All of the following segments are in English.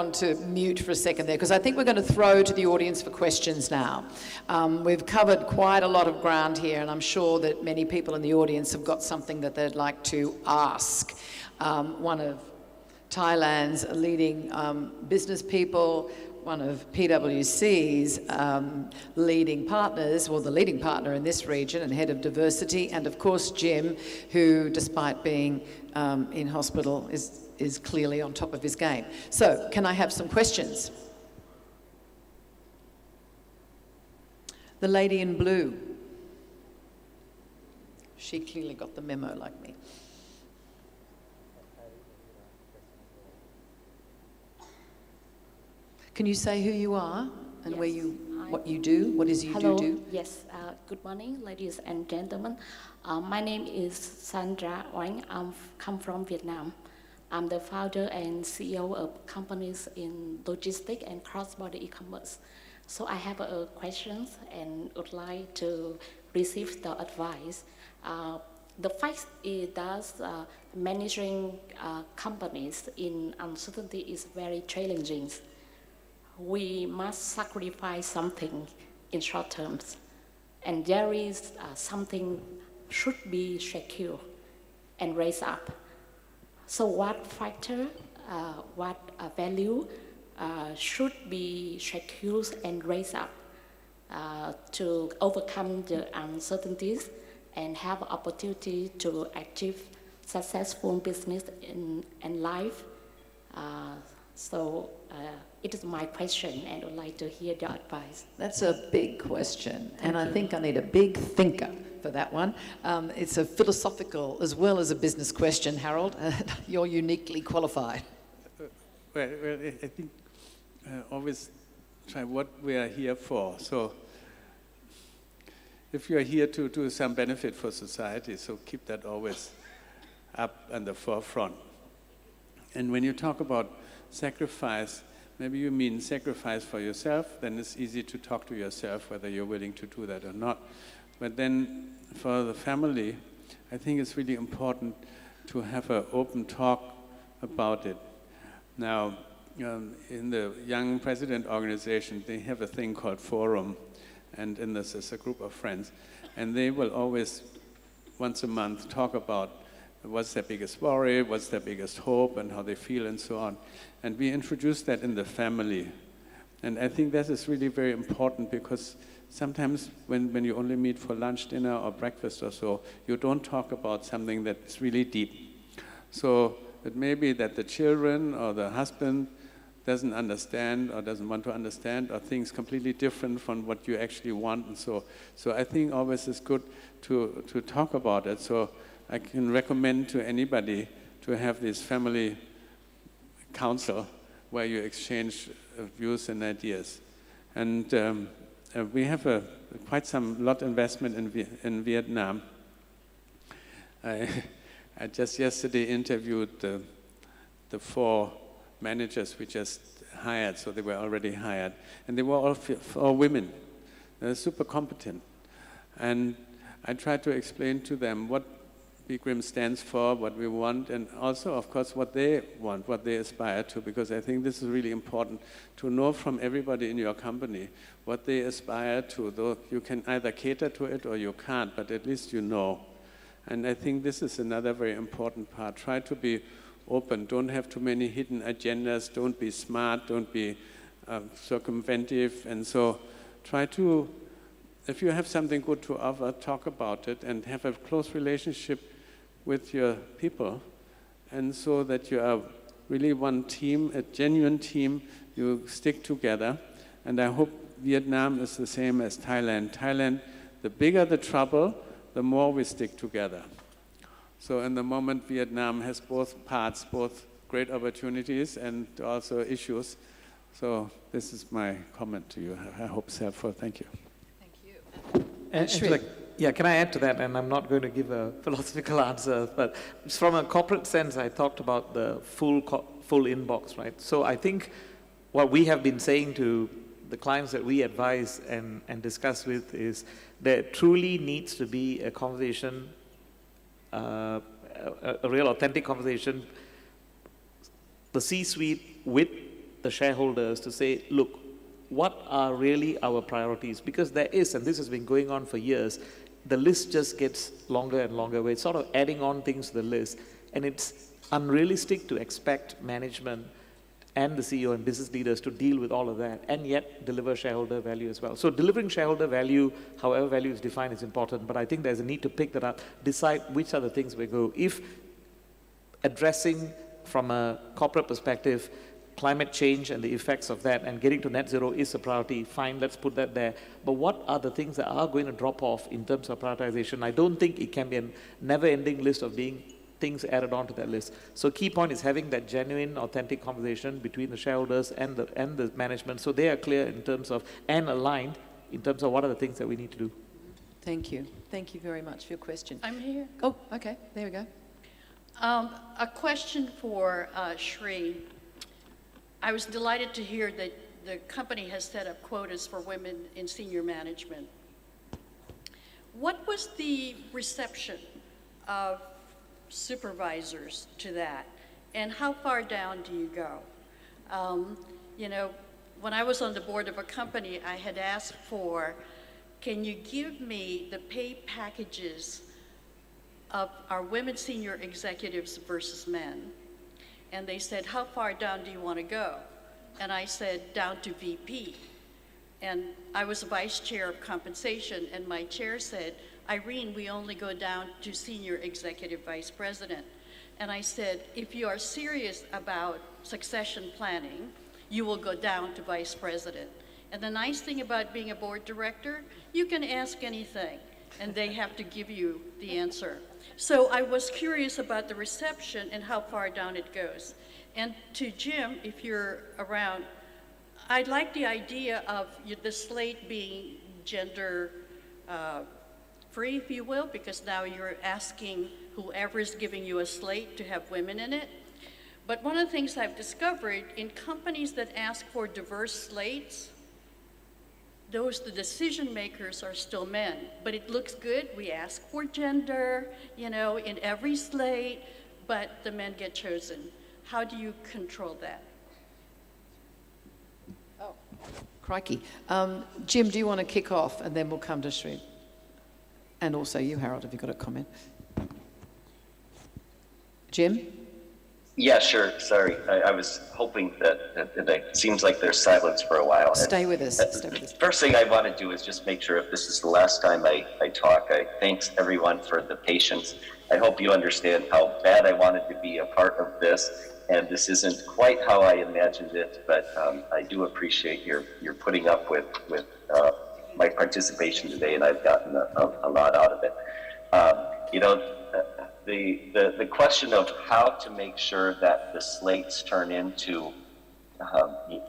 on to mute for a second there, because I think we're going to throw to the audience for questions now. We've covered quite a lot of ground here, and I'm sure that many people in the audience have got something that they'd like to ask. One of Thailand's leading business people, one of PwC's leading partners, well, the leading partner in this region and head of diversity, and of course Jim, who, despite being in hospital, is clearly on top of his game. So, can I have some questions? The lady in blue. She clearly got the memo like me. Can you say who you are and Yes. where you, what you do? What is you Hello. do? Yes. Good morning, ladies and gentlemen. My name is Sandra Oanh. I come from Vietnam. I'm the founder and CEO of companies in logistics and cross-border e-commerce. So I have questions and would like to receive the advice. The fact is that managing companies in uncertainty is very challenging. We must sacrifice something in short terms, and there is something should be secure and raised up. So what factor, what value should be secured and raised up to overcome the uncertainties and have opportunity to achieve successful business and life? It is my question, and I would like to hear your advice. That's a big question, and I think I need a big thinker for that one. It's a philosophical as well as a business question, Harold. You're uniquely qualified. Well, I think always try what we are here for. So if you are here to do some benefit for society, so keep that always up in the forefront. And when you talk about sacrifice, maybe you mean sacrifice for yourself, then it's easy to talk to yourself whether you're willing to do that or not. But then for the family, I think it's really important to have an open talk about it. Now, in the Young President Organization, they have a thing called Forum, and in this is a group of friends, and they will always, once a month, talk about what's their biggest worry, what's their biggest hope, and how they feel, and so on. And we introduce that in the family. And I think that is really very important, because sometimes when you only meet for lunch, dinner, or breakfast or so, you don't talk about something that's really deep. So it may be that the children or the husband doesn't understand or doesn't want to understand, or things completely different from what you actually want. And so I think always it's good to talk about it. So I can recommend to anybody to have this family council where you exchange views and ideas. And we have quite some lot investment in Vietnam. I just yesterday interviewed the 4 managers we just hired, so they were already hired. And they were all women. They're super competent. And I tried to explain to them what BGRIM stands for, what we want, and also, of course, what they want, what they aspire to, because I think this is really important to know from everybody in your company what they aspire to. Though you can either cater to it or you can't, but at least you know. And I think this is another very important part. Try to be open. Don't have too many hidden agendas. Don't be smart. Don't be circumventive. And so try to, if you have something good to offer, talk about it and have a close relationship with your people, and so that you are really one team, a genuine team, you stick together. And I hope Vietnam is the same as Thailand. Thailand, the bigger the trouble, the more we stick together. So in the moment, Vietnam has both parts, both great opportunities and also issues. So this is my comment to you. I hope it's helpful. Thank you. Thank you. And yeah, can I add to that? And I'm not going to give a philosophical answer, but from a corporate sense, I talked about the full inbox, right? So I think what we have been saying to the clients that we advise and discuss with is there truly needs to be a conversation, a real authentic conversation, the C-suite with the shareholders to say, look, what are really our priorities? Because there is, and this has been going on for years, the list just gets longer and longer, where it's sort of adding on things to the list, and it's unrealistic to expect management and the CEO and business leaders to deal with all of that and yet deliver shareholder value as well. So delivering shareholder value, however value is defined, is important, but I think there's a need to pick that up, decide which are the things we go. If addressing from a corporate perspective climate change and the effects of that and getting to net zero is a priority, fine, let's put that there. But what are the things that are going to drop off in terms of prioritization? I don't think it can be a never-ending list of being things added on to that list. So key point is having that genuine, authentic conversation between the shareholders and the management, so they are clear in terms of, and aligned in terms of what are the things that we need to do. Thank you. Thank you very much for your question. I'm here. Oh, okay, there we go. A question for Shri. I was delighted to hear that the company has set up quotas for women in senior management. What was the reception of supervisors to that, and how far down do you go? You know, when I was on the board of a company, I had asked for, can you give me the pay packages of our women senior executives versus men? And they said, how far down do you want to go? And I said, down to VP. And I was vice chair of compensation, and my chair said, Irene, we only go down to senior executive vice president. And I said, if you are serious about succession planning, you will go down to vice president. And the nice thing about being a board director, you can ask anything, and they have to give you the answer. So I was curious about the reception and how far down it goes. And to Jim, if you're around, I like the idea of the slate being gender free, if you will, because now you're asking whoever is giving you a slate to have women in it. But one of the things I've discovered in companies that ask for diverse slates, the decision makers are still men, but it looks good. We ask for gender, you know, in every slate, but the men get chosen. How do you control that? Oh, crikey. Jim, do you want to kick off, and then we'll come to Shri? And also you, Harold, have you got a comment? Jim? Yeah, sure. Sorry. I was hoping that it seems like there's silence for a while. Stay with us. Stay with us. First thing I want to do is just make sure if this is the last time I talk, thanks everyone for the patience. I hope you understand how bad I wanted to be a part of this, and this isn't quite how I imagined it, but I do appreciate your putting up with my participation today, and I've gotten a lot out of it. You know, the question of how to make sure that the slates turn into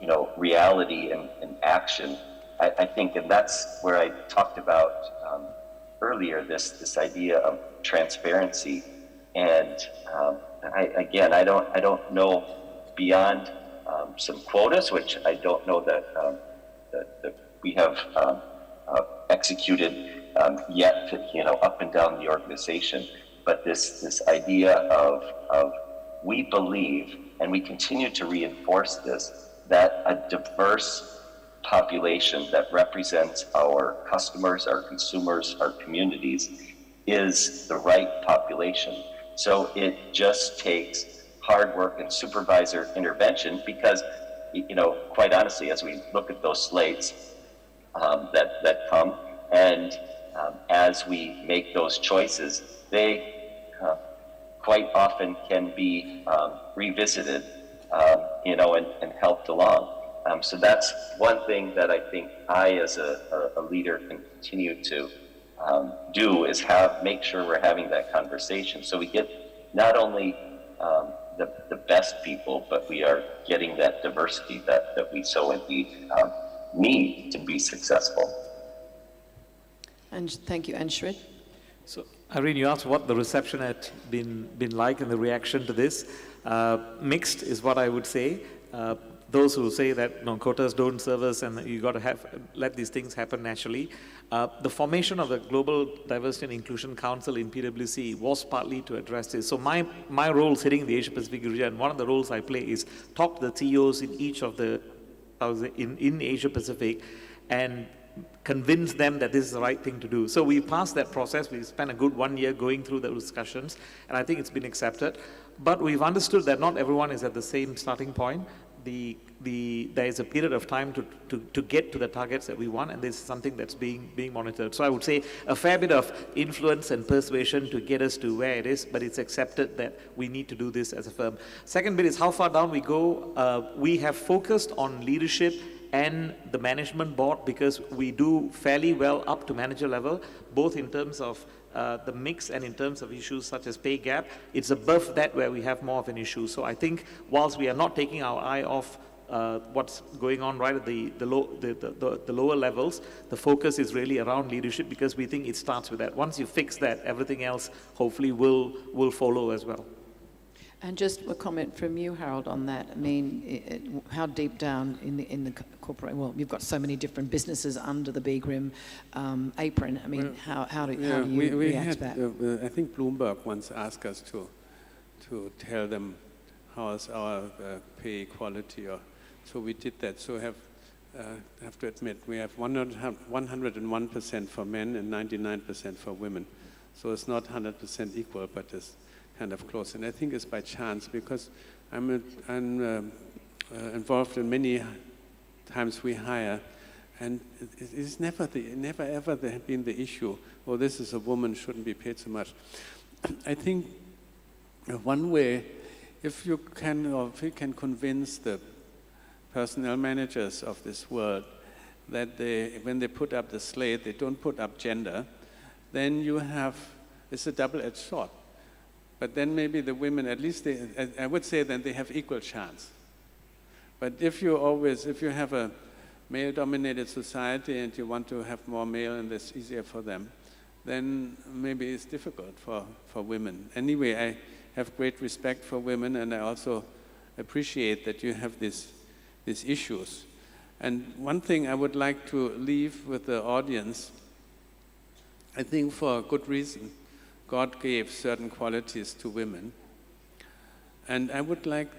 you know, reality and action, I think, and that's where I talked about earlier, this idea of transparency. And I don't know beyond some quotas, which I don't know that we have executed yet, you know, up and down the organization. But this idea of we believe, and we continue to reinforce this, that a diverse population that represents our customers, our consumers, our communities is the right population. So it just takes hard work and supervisor intervention, because, you know, quite honestly, as we look at those slates that come, and as we make those choices, they quite often can be revisited, you know, and helped along. So that's one thing that I think I, as a leader, can continue to do, is make sure we're having that conversation, so we get not only the best people, but we are getting that diversity that we so indeed need to be successful. And thank you. And Shri? So, Irene, you asked what the reception had been like and the reaction to this. Mixed is what I would say. those who say that quotas don't serve us and you got to let these things happen naturally. The formation of the Global Diversity and Inclusion Council in PwC was partly to address this. So my role sitting in the Asia Pacific region, and one of the roles I play is talk to the CEOs in each of the in Asia Pacific and convince them that this is the right thing to do. So we passed that process. We spent a good 1 year going through those discussions, and I think it's been accepted. But we've understood that not everyone is at the same starting point. There is a period of time to get to the targets that we want, and this is something that's being monitored. So I would say a fair bit of influence and persuasion to get us to where it is, but it's accepted that we need to do this as a firm. Second bit is how far down we go. We have focused on leadership and the management board because we do fairly well up to manager level, both in terms of the mix and in terms of issues such as pay gap. It's above that where we have more of an issue. So I think whilst we are not taking our eye off what's going on right at the lower levels, the focus is really around leadership because we think it starts with that. Once you fix that, everything else hopefully will follow as well. And just a comment from you, Harold, on that. I mean, how deep down in the corporate? Well, you've got so many different businesses under the BGRIM apron. I mean, how do you react to that? I think Bloomberg once asked us to tell them how's our pay equality, so we did that. So I have to admit we have 101% for men and 99% for women. So it's not 100% equal, but it's kind of close, and I think it's by chance because I'm involved in many times we hire, and it's never ever been the issue. Oh, this is a woman, shouldn't be paid so much. I think one way, if we can convince the personnel managers of this world that when they put up the slate, they don't put up gender, then it's a double-edged sword. But then maybe the women, at least I would say that they have equal chance. But if you have a male-dominated society and you want to have more male and it's easier for them, then maybe it's difficult for women. Anyway, I have great respect for women, and I also appreciate that you have these issues. And one thing I would like to leave with the audience, I think for a good reason, God gave certain qualities to women, and I would like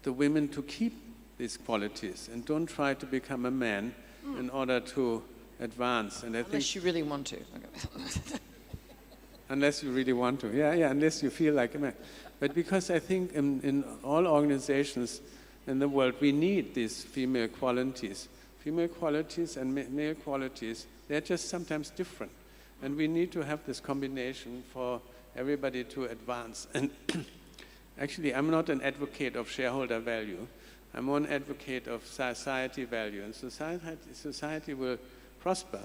the women to keep these qualities and don't try to become a man in order to advance. And Unless you really want to. Unless you really want to, unless you feel like a man. But because I think in all organizations in the world, we need these female qualities. Female qualities and male qualities, they're just sometimes different. And we need to have this combination for everybody to advance. And actually, I'm not an advocate of shareholder value. I'm one advocate of society value. And society will prosper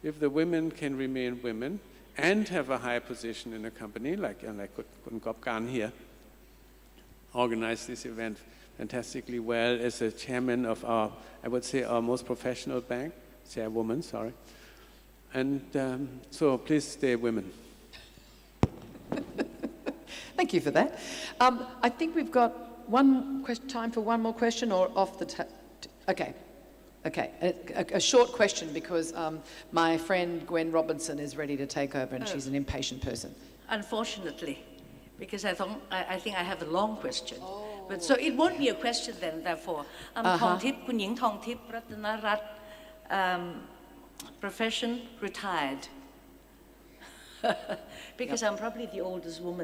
if the women can remain women and have a high position in a company, like Kun Kop Kan here, organized this event fantastically well as a chairman of our most professional bank, chairwoman, sorry. And so please stay women. Thank you for that. I think we've got time for one more question, or off the okay. A short question because my friend Gwen Robinson is ready to take over, and she's an impatient person. Unfortunately, because I think I have a long question. But so it won't be a question then, therefore. Thong Thip, Kun Ying Thong Thip Ratanarat, profession, retired. Because I'm probably the oldest woman